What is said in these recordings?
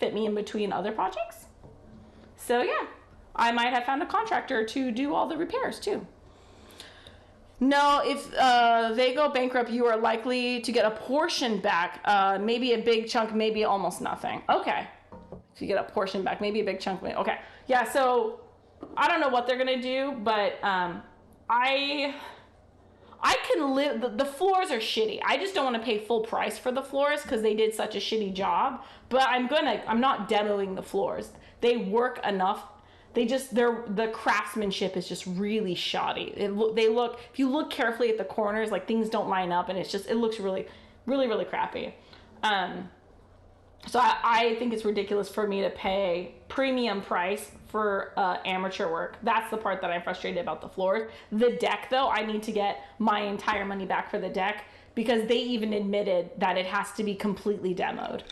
fit me in between other projects. So yeah, I might have found a contractor to do all the repairs too. No, if they go bankrupt, you are likely to get a portion back. Maybe a big chunk, maybe almost nothing. Okay. If you get a portion back, maybe a big chunk. Okay. Yeah, so I don't know what they're going to do, but I can live. The floors are shitty. I just don't want to pay full price for the floors because they did such a shitty job. But I'm not demoing the floors. They work enough. The craftsmanship is just really shoddy. If you look carefully at the corners, like things don't line up, and it looks really, really, really crappy. So I think it's ridiculous for me to pay premium price for amateur work. That's the part that I'm frustrated about the floors. The deck, though, I need to get my entire money back for the deck because they even admitted that it has to be completely demoed.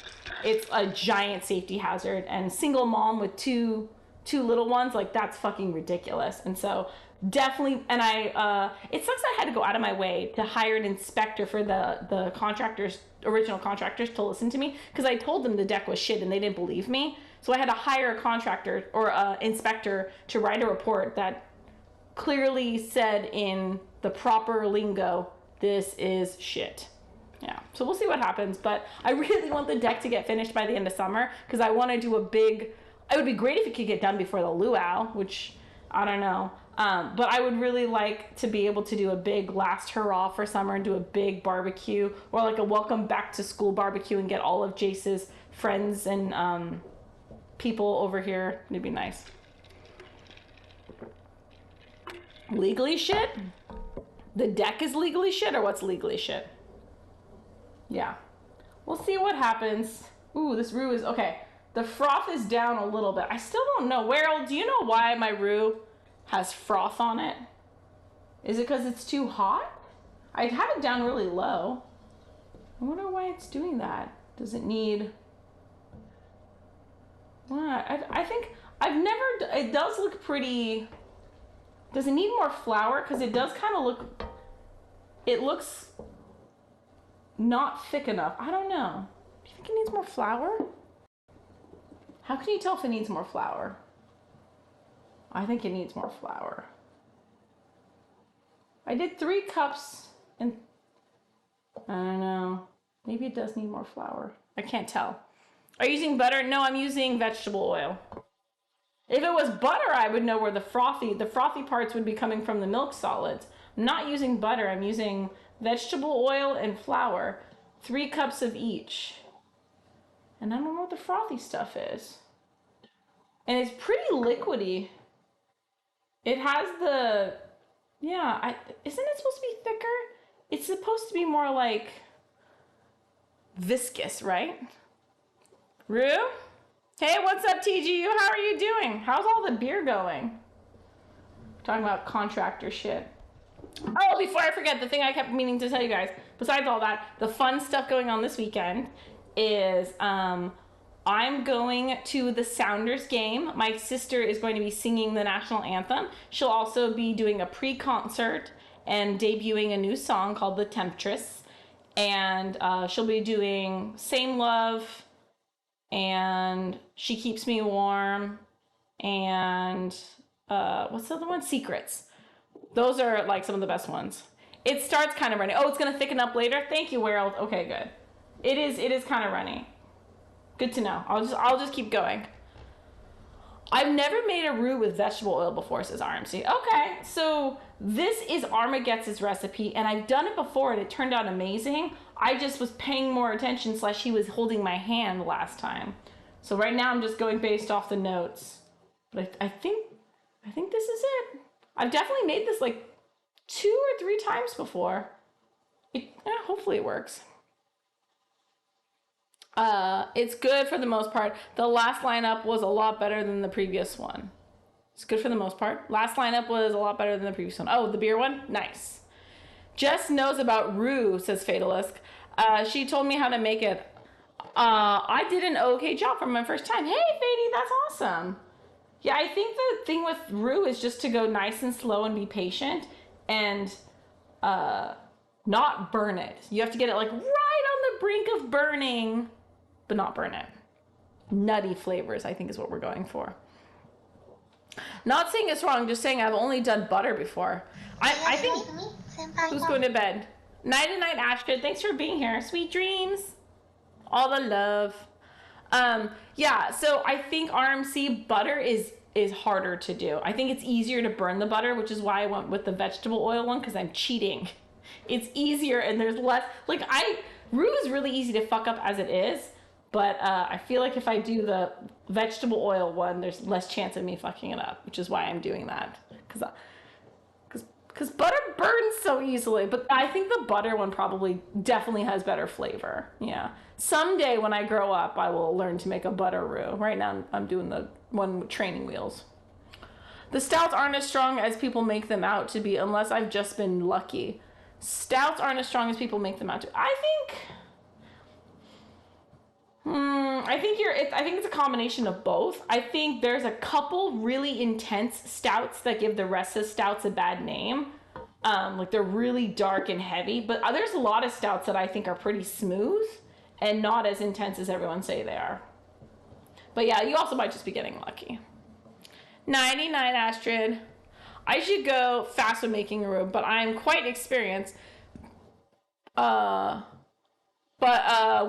It's a giant safety hazard, and single mom with two little ones, like that's fucking ridiculous. And so definitely, and it sucks I had to go out of my way to hire an inspector for the original contractors to listen to me because I told them the deck was shit and they didn't believe me. So I had to hire a contractor or an inspector to write a report that clearly said in the proper lingo, this is shit. Yeah, so we'll see what happens, but I really want the deck to get finished by the end of summer because I want to do it would be great if it could get done before the luau, which I don't know. But I would really like to be able to do a big last hurrah for summer and do a big barbecue or like a welcome back to school barbecue and get all of Jace's friends and people over here. It'd be nice. Legally shit? The deck is legally shit, or what's legally shit? Yeah. We'll see what happens. Ooh, this roux is okay. The froth is down a little bit. I still don't know. Werrell, do you know why my roux has froth on it? Is it because it's too hot? I have it down really low. I wonder why it's doing that. Does it need... I think it does look pretty... Does it need more flour? Because it does kind of look... It looks not thick enough. I don't know. Do you think it needs more flour? How can you tell if it needs more flour? I think it needs more flour. I did 3 cups and I don't know. Maybe it does need more flour. I can't tell. Are you using butter? No, I'm using vegetable oil. If it was butter, I would know where the frothy parts would be coming from the milk solids. I'm not using butter. I'm using vegetable oil and flour. 3 cups of each. And I don't know what the frothy stuff is. And it's pretty liquidy. It has the... Yeah, isn't it supposed to be thicker? It's supposed to be more like viscous, right? Rue? Hey, what's up, TGU? How are you doing? How's all the beer going? Talking about contractor shit. Oh, before I forget, the thing I kept meaning to tell you guys, besides all that, the fun stuff going on this weekend is I'm going to the Sounders game. My sister is going to be singing the national anthem. She'll also be doing a pre-concert and debuting a new song called The Temptress. And she'll be doing Same Love and She Keeps Me Warm and what's the other one? Secrets. Those are like some of the best ones. It starts kind of running. Oh, it's going to thicken up later. Thank you, Werrell. Okay, good. It is kind of runny. Good to know. I'll just keep going. I've never made a roux with vegetable oil before, says RMC. Okay, so this is Armagette's recipe, and I've done it before, and it turned out amazing. I just was paying more attention / he was holding my hand last time. So right now I'm just going based off the notes. But I think this is it. I've definitely made this like 2 or 3 times before. Hopefully it works. It's good for the most part. The last lineup was a lot better than the previous one. It's good for the most part. Last lineup was a lot better than the previous one. Oh, the beer one? Nice. Jess knows about roux, says Fatalisk. She told me how to make it. I did an okay job for my first time. Hey, Fady, that's awesome. Yeah, I think the thing with roux is just to go nice and slow and be patient and not burn it. You have to get it like right on the brink of burning, but not burn it. nutty flavors, I think is what we're going for. Not saying it's wrong, just saying I've only done butter before. I think... Who's going to bed? Night and night, Ashton. Thanks for being here. Sweet dreams. All the love. Yeah, so I think RMC butter is harder to do. I think it's easier to burn the butter, which is why I went with the vegetable oil one, because I'm cheating. It's easier and there's less... Like, roux is really easy to fuck up as it is, but I feel like if I do the vegetable oil one, there's less chance of me fucking it up, which is why I'm doing that. Because butter burns so easily, but I think the butter one probably definitely has better flavor. Yeah. Someday when I grow up, I will learn to make a butter roux. Right now, I'm doing the one with training wheels. The stouts aren't as strong as people make them out to be, unless I've just been lucky. Stouts aren't as strong as people make them out to. I think it's a combination of both. I think there's a couple really intense stouts that give the rest of stouts a bad name. Like they're really dark and heavy, but there's a lot of stouts that I think are pretty smooth and not as intense as everyone say they are. But yeah, you also might just be getting lucky. 99 Astrid. I should go fast with making a roux, but I'm quite experienced. But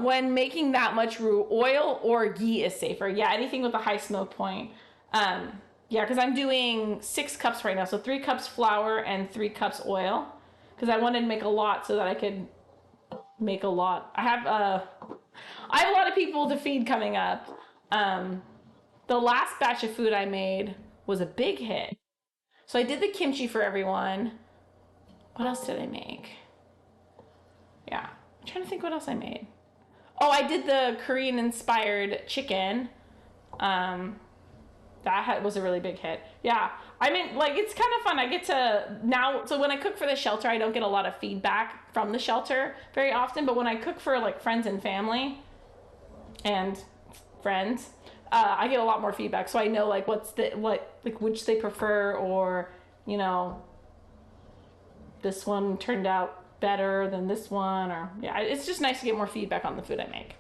when making that much roux, oil or ghee is safer. Yeah, anything with a high smoke point. Yeah, because I'm doing 6 cups right now. So 3 cups flour and 3 cups oil. Because I wanted to make a lot so that I could make a lot. I have a lot of people to feed coming up. The last batch of food I made was a big hit. So I did the kimchi for everyone. What else did I make? Yeah. I'm trying to think what else I made. Oh, I did the Korean-inspired chicken. That was a really big hit. Yeah, I mean, like, it's kind of fun. I get to now, so when I cook for the shelter, I don't get a lot of feedback from the shelter very often, but when I cook for, like, friends and family and friends, I get a lot more feedback. So I know, like, which they prefer, or, you know, this one turned out better than this one, or yeah, it's just nice to get more feedback on the food I make.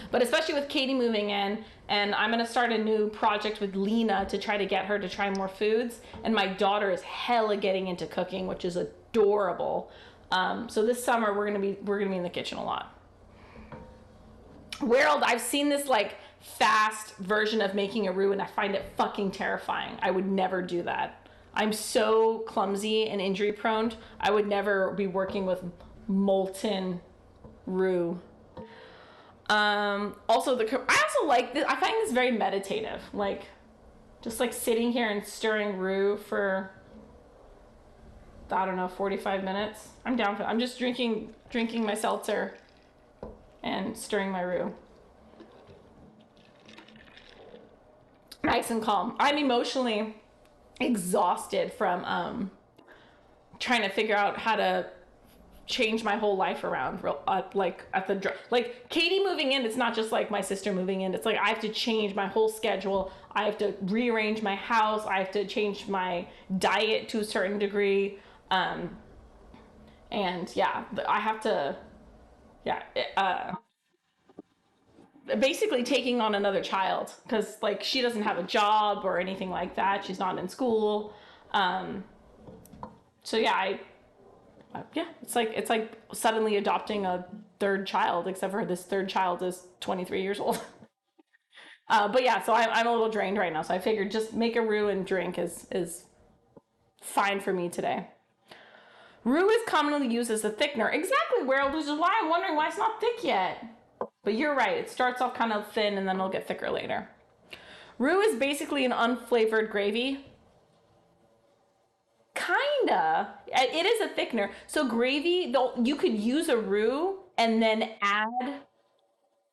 But especially with Katie moving in, and I'm gonna start a new project with Lena to try to get her to try more foods, and my daughter is hella getting into cooking, which is adorable. So this summer we're gonna be in the kitchen a lot. World, I've seen this like fast version of making a roux, and I find it fucking terrifying. I would never do that. I'm so clumsy and injury prone. I would never be working with molten roux. Also, I also like this. I find this very meditative. Like, just like sitting here and stirring roux for, I don't know, 45 minutes. I'm down for it. I'm just drinking my seltzer and stirring my roux. Nice and calm. I'm emotionally exhausted from trying to figure out how to change my whole life around. Like Katie moving in, it's not just like my sister moving in. It's like I have to change my whole schedule. I have to rearrange my house. I have to change my diet to a certain degree. And yeah, I have to, basically taking on another child, because like she doesn't have a job or anything like that. She's not in school. So yeah, it's like suddenly adopting a third child, except for this third child is 23 years old. But yeah, so I'm a little drained right now. So I figured just make a roux and drink is fine for me today. Roux is commonly used as a thickener. Exactly, World, which is why I'm wondering why it's not thick yet. But you're right, it starts off kind of thin and then it'll get thicker later. Roux is basically an unflavored gravy. Kinda. It is a thickener. So gravy, you could use a roux and then add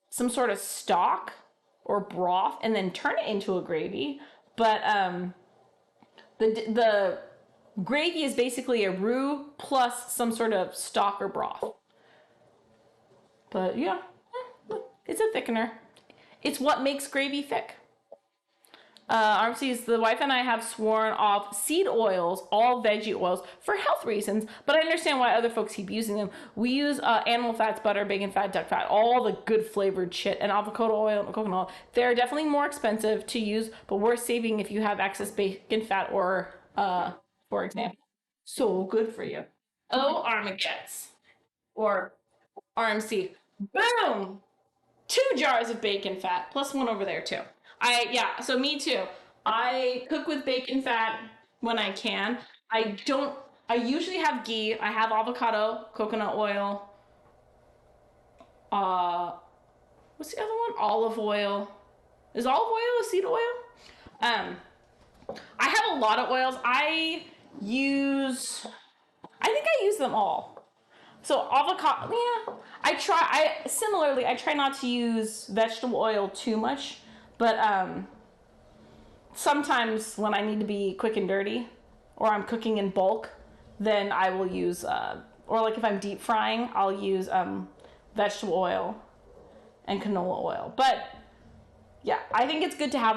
some sort of stock or broth and then turn it into a gravy. But the gravy is basically a roux plus some sort of stock or broth. But yeah, it's a thickener. It's what makes gravy thick. RMCs, the wife and I have sworn off seed oils, all veggie oils, for health reasons, but I understand why other folks keep using them. We use animal fats, butter, bacon fat, duck fat, all the good flavored shit, and avocado oil and coconut oil. They're definitely more expensive to use, but worth saving if you have excess bacon fat or, for example. So good for you. Oh, Armageddons. Or RMC. Boom! 2 jars of bacon fat, plus one over there too. So me too. I cook with bacon fat when I can. I usually have ghee. I have avocado, coconut oil. What's the other one? Olive oil. Is olive oil a seed oil? I have a lot of oils. I think I use them all. So avocado, yeah. I try not to use vegetable oil too much. But sometimes when I need to be quick and dirty, or I'm cooking in bulk, then I will use, or like if I'm deep frying, I'll use vegetable oil and canola oil. But yeah, I think it's good to have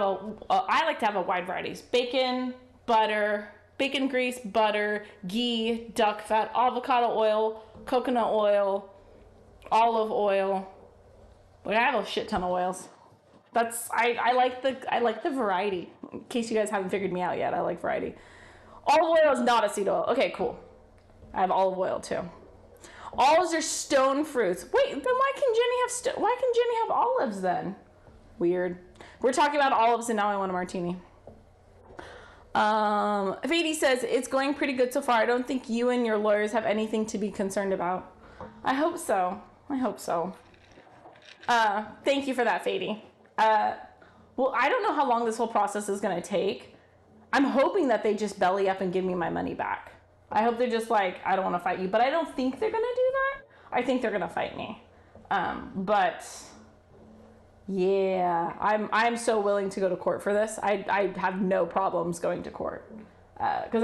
I like to have a wide variety. Bacon, butter, bacon grease, butter, ghee, duck fat, avocado oil, coconut oil, olive oil. Like I have a shit ton of oils. I like the variety. In case you guys haven't figured me out yet, I like variety. Olive oil is not a seed oil. Okay, cool. I have olive oil too. Olives are stone fruits. Wait, then why can Jenny have olives then? Weird. We're talking about olives and now I want a martini. Fady says it's going pretty good so far. I don't think you and your lawyers have anything to be concerned about. I hope so. Thank you for that, Fady. Well, I don't know how long this whole process is going to take. I'm hoping that they just belly up and give me my money back. I hope they're just like, I don't want to fight you, but I don't think they're going to do that. I think they're going to fight me. But yeah, I'm so willing to go to court for this. I have no problems going to court. Because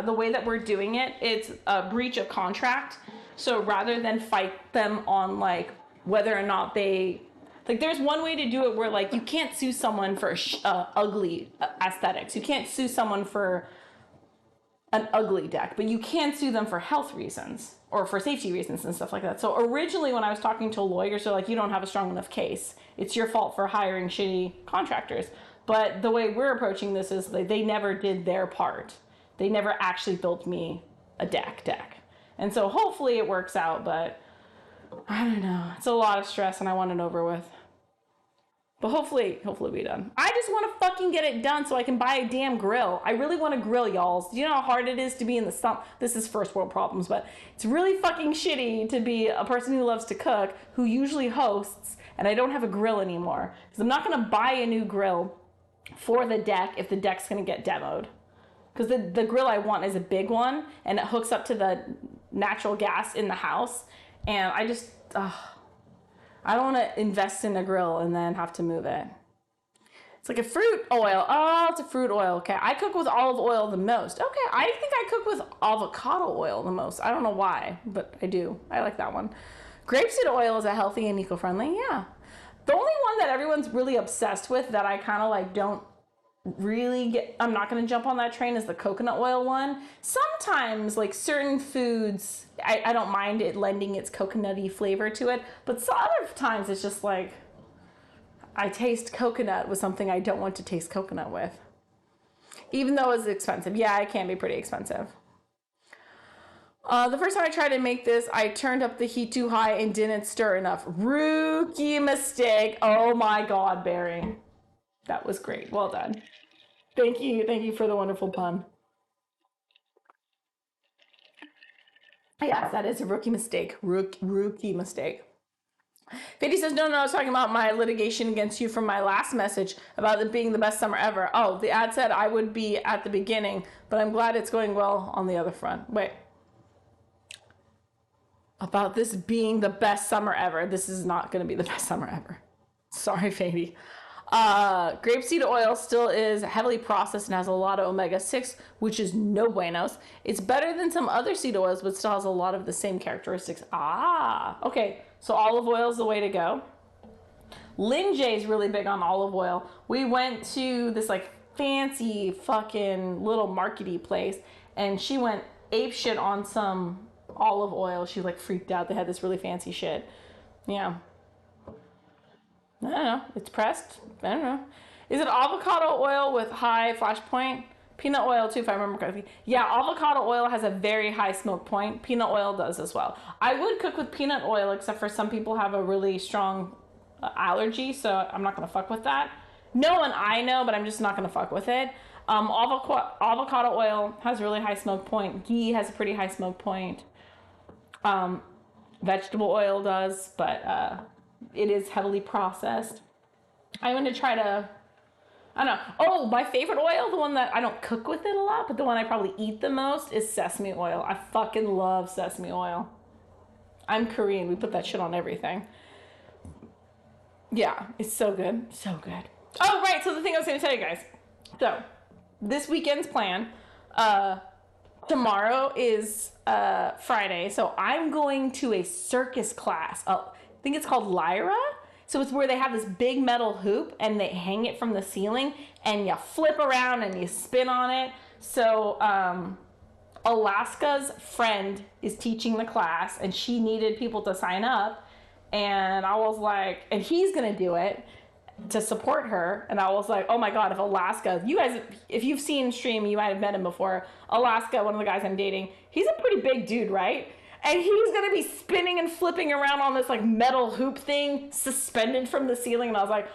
the way that we're doing it, it's a breach of contract. So rather than fight them on like whether or not there's one way to do it where like you can't sue someone for ugly aesthetics. You can't sue someone for an ugly deck, but you can sue them for health reasons or for safety reasons and stuff like that. So originally when I was talking to lawyers, they're like, you don't have a strong enough case. It's your fault for hiring shitty contractors. But the way we're approaching this is like they never did their part. They never actually built me a deck. And so hopefully it works out, but I don't know. It's a lot of stress and I want it over with. But hopefully we done. I just want to fucking get it done so I can buy a damn grill. I really want to grill, y'all. Do you know how hard it is to be in the sun? This is first world problems, but it's really fucking shitty to be a person who loves to cook, who usually hosts, and I don't have a grill anymore. Because I'm not going to buy a new grill for the deck if the deck's going to get demoed. Because the grill I want is a big one, and it hooks up to the natural gas in the house. And I just, I don't want to invest in a grill and then have to move it. It's like a fruit oil. Oh, it's a fruit oil. Okay, I cook with olive oil the most. Okay, I think I cook with avocado oil the most. I don't know why, but I do. I like that one. Grapeseed oil is a healthy and eco-friendly. Yeah. The only one that everyone's really obsessed with that I kind of like don't really get, I'm not going to jump on that train, is the coconut oil one. Sometimes like certain foods, I don't mind it lending its coconutty flavor to it, but some other times it's just like I taste coconut with something I don't want to taste coconut with, even though it's expensive. Yeah, it can be pretty expensive. The first time I tried to make this, I turned up the heat too high and didn't stir enough. Rookie mistake. Oh my God, Barry. That was great. Well done. Thank you for the wonderful pun. Yes, that is a rookie mistake. Rookie mistake. Fady says, no, I was talking about my litigation against you from my last message about it being the best summer ever. Oh, the ad said I would be at the beginning, but I'm glad it's going well on the other front. Wait. About this being the best summer ever. This is not going to be the best summer ever. Sorry, Fady. Grapeseed oil still is heavily processed and has a lot of omega-6, which is no buenos. It's better than some other seed oils, but still has a lot of the same characteristics. Okay. So olive oil is the way to go. Lin J is really big on olive oil. We went to this like fancy fucking little markety place, and she went ape shit on some olive oil. She like freaked out. They had this really fancy shit. Yeah. I don't know. It's pressed. I don't know. Is it avocado oil with high flash point? Peanut oil too, if I remember correctly. Yeah, avocado oil has a very high smoke point. Peanut oil does as well. I would cook with peanut oil, except for some people have a really strong allergy, so I'm not gonna fuck with that. No one I know, but I'm just not gonna fuck with it. Avocado oil has a really high smoke point. Ghee has a pretty high smoke point. Vegetable oil does, but it is heavily processed. I'm gonna try to, I don't know. Oh, my favorite oil, the one that I don't cook with it a lot, but the one I probably eat the most is sesame oil. I fucking love sesame oil. I'm Korean. We put that shit on everything. Yeah, it's so good. So good. Oh, right. So the thing I was going to tell you guys. So this weekend's plan, tomorrow is Friday. So I'm going to a circus class. I think it's called Lyra. So it's where they have this big metal hoop and they hang it from the ceiling and you flip around and you spin on it. So Alaska's friend is teaching the class and she needed people to sign up. And I was like, and he's going to do it to support her. And I was like, oh my God, if Alaska, you guys, if you've seen Stream, you might have met him before. Alaska, one of the guys I'm dating, he's a pretty big dude, right? And he's going to be spinning and flipping around on this like metal hoop thing suspended from the ceiling. And I was like,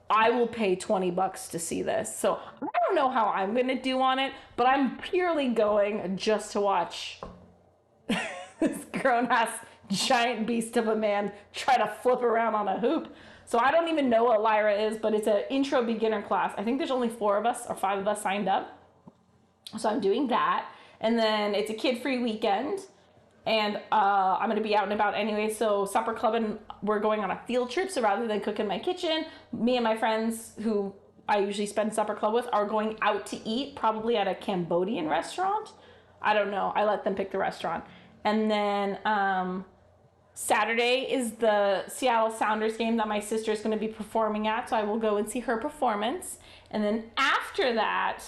I will pay $20 to see this. So I don't know how I'm going to do on it, but I'm purely going just to watch this grown-ass giant beast of a man try to flip around on a hoop. So I don't even know what Lyra is, but it's an intro beginner class. I think there's only 4 of us or 5 of us signed up. So I'm doing that. And then it's a kid-free weekend. And I'm going to be out and about anyway. So supper club and we're going on a field trip. So rather than cook in my kitchen, me and my friends who I usually spend supper club with are going out to eat, probably at a Cambodian restaurant. I don't know. I let them pick the restaurant. And then Saturday is the Seattle Sounders game that my sister is going to be performing at. So I will go and see her performance. And then after that,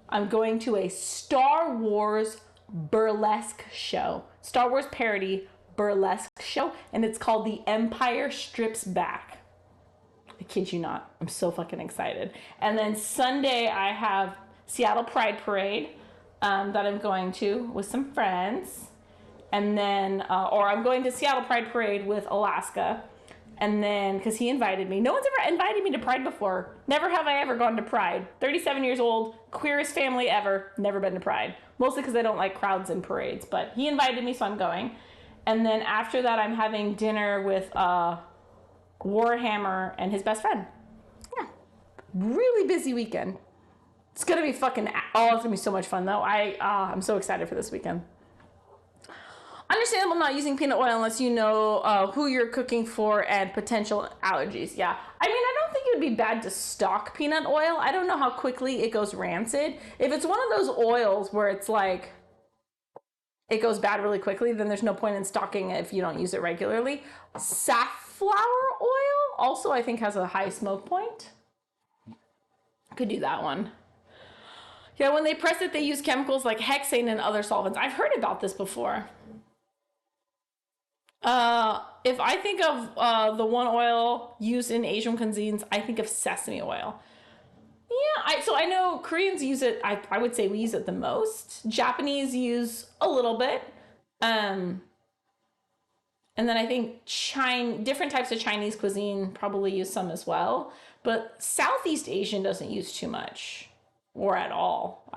I'm going to a Star Wars burlesque show. Star Wars parody burlesque show. And it's called The Empire Strips Back. I kid you not. I'm so fucking excited. And then Sunday, I have Seattle Pride Parade that I'm going to with some friends. And then, or I'm going to Seattle Pride Parade with Alaska. And then, because he invited me. No one's ever invited me to Pride before. Never have I ever gone to Pride. 37 years old, queerest family ever, never been to Pride. Mostly because I don't like crowds and parades. But he invited me, so I'm going. And then after that, I'm having dinner with Warhammer and his best friend. Yeah. Really busy weekend. It's going to be fucking, oh, it's going to be so much fun, though. I'm so excited for this weekend. Understandable not using peanut oil unless you know who you're cooking for and potential allergies. Yeah. I mean, I don't think it would be bad to stock peanut oil. I don't know how quickly it goes rancid. If it's one of those oils where it's like, it goes bad really quickly, then there's no point in stocking it if you don't use it regularly. Safflower oil also, I think, has a high smoke point. Could do that one. Yeah, when they press it, they use chemicals like hexane and other solvents. I've heard about this before. If I think of the one oil used in Asian cuisines, I think of sesame oil. Yeah, so I know Koreans use it. I would say we use it the most. Japanese use a little bit. And then I think different types of Chinese cuisine probably use some as well. But Southeast Asian doesn't use too much or at all.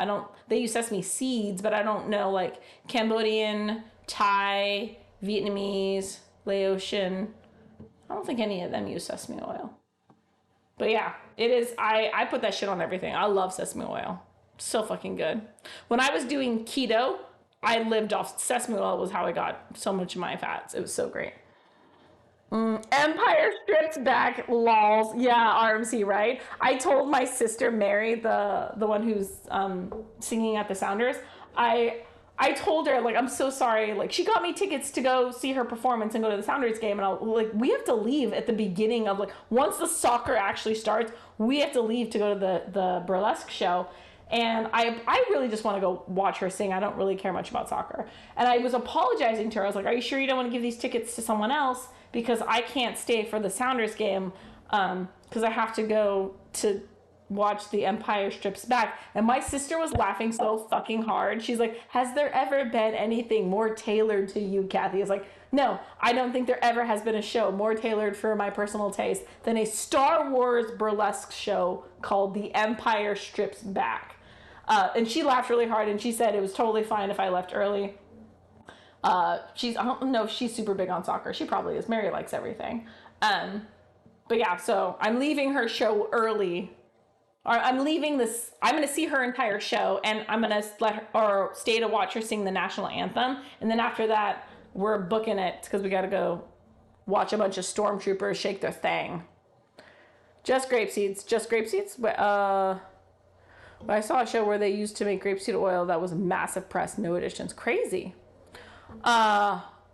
They use sesame seeds, but I don't know, like Cambodian, Thai, Vietnamese, Laotian. I don't think any of them use sesame oil. But yeah, it is. I put that shit on everything. I love sesame oil. So fucking good. When I was doing keto, I lived off sesame oil. Was how I got so much of my fats. It was so great. Empire Strips Back, lols. Yeah, RMC, right? I told my sister Mary, the one who's singing at the Sounders, I I told her, like, I'm so sorry. Like, she got me tickets to go see her performance and go to the Sounders game. And we have to leave at the beginning of, like, once the soccer actually starts, we have to leave to go to the burlesque show. And I really just want to go watch her sing. I don't really care much about soccer. And I was apologizing to her. I was like, are you sure you don't want to give these tickets to someone else? Because I can't stay for the Sounders game because I have to go to watch The Empire Strips Back. And my sister was laughing so fucking hard. She's like, has there ever been anything more tailored to you, Kathy? It's like, no, I don't think there ever has been a show more tailored for my personal taste than a Star Wars burlesque show called The Empire Strips Back. And she laughed really hard, and she said it was totally fine if I left early. I don't know if she's super big on soccer. She probably is. Mary likes everything. But yeah, so I'm leaving her show early. Or I'm leaving this, I'm going to see her entire show, and I'm going to let her, or stay to watch her sing the national anthem. And then after that, we're booking it because we got to go watch a bunch of stormtroopers shake their thing. Just grape seeds. I saw a show where they used to make grapeseed oil that was massive press, no additions. Crazy.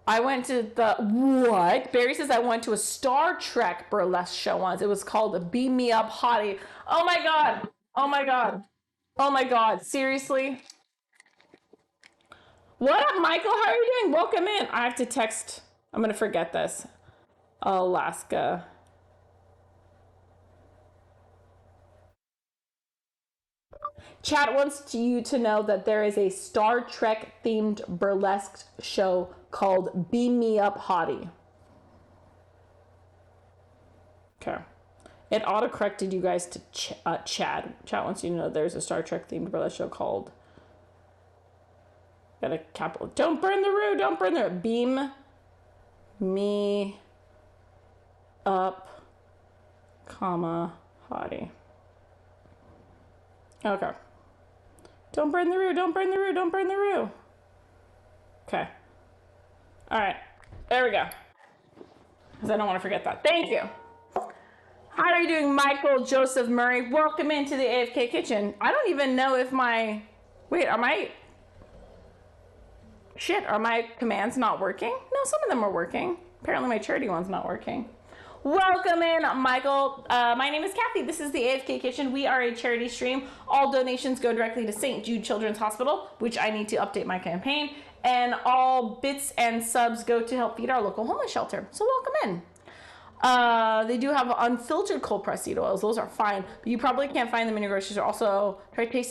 I went to what? Barry says I went to a Star Trek burlesque show once. It was called Beam Me Up Hottie. Oh my God. Oh my God. Oh my God. Seriously? What up, Michael? How are you doing? Welcome in. I have to text. I'm going to forget this. Alaska. Chat wants you to know that there is a Star Trek themed burlesque show called Beam Me Up Hottie. Okay. It auto-corrected you guys to Chad. Chat wants you to know there's a Star Trek themed burlesque show called... Got a capital. Don't burn the roo. Don't burn the roo. Beam me up, comma, hottie. Okay. Don't burn the roo. Don't burn the roo. Don't burn the roo. Okay. All right. There we go. Because I don't want to forget that. Thank you. How are you doing, Michael Joseph Murray? Welcome into the AFK kitchen. I don't even know if my... Wait, are my commands not working? No, some of them are working. Apparently my charity one's not working. Welcome in, Michael. My name is Kathy. This is the AFK Kitchen. We are a charity stream. All donations go directly to St. Jude Children's Hospital, which I need to update my campaign. And all bits and subs go to help feed our local homeless shelter. So welcome in. They do have unfiltered cold pressed seed oils. Those are fine, but you probably can't find them in your grocery store. Also, try tasting